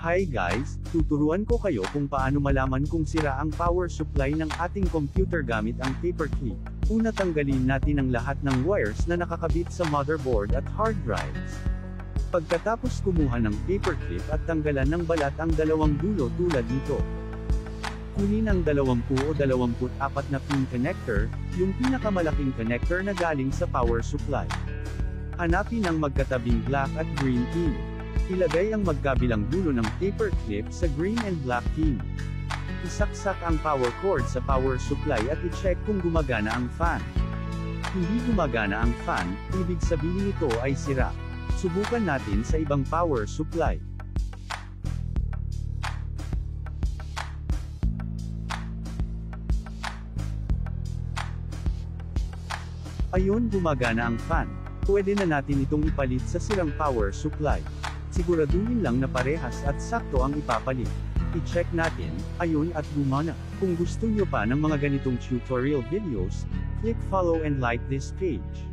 Hi guys, tuturuan ko kayo kung paano malaman kung sira ang power supply ng ating computer gamit ang paperclip. Una, tanggalin natin ang lahat ng wires na nakakabit sa motherboard at hard drives. Pagkatapos kumuha ng paperclip at tanggalan ng balat ang dalawang dulo tulad nito. Kunin ang 20 o 24 na pin connector, yung pinakamalaking connector na galing sa power supply. Hanapin ang magkatabing black at green pin. Ilagay ang magkabilang dulo ng paperclip sa green and black pin. Isaksak ang power cord sa power supply at i-check kung gumagana ang fan. Hindi gumagana ang fan, ibig sabihin ito ay sira. Subukan natin sa ibang power supply. Ayun, gumagana ang fan. Pwede na natin itong ipalit sa sirang power supply. Siguraduhin lang na parehas at sakto ang ipapalit. I-check natin, ayun at gumana. Kung gusto nyo pa ng mga ganitong tutorial videos, click follow and like this page.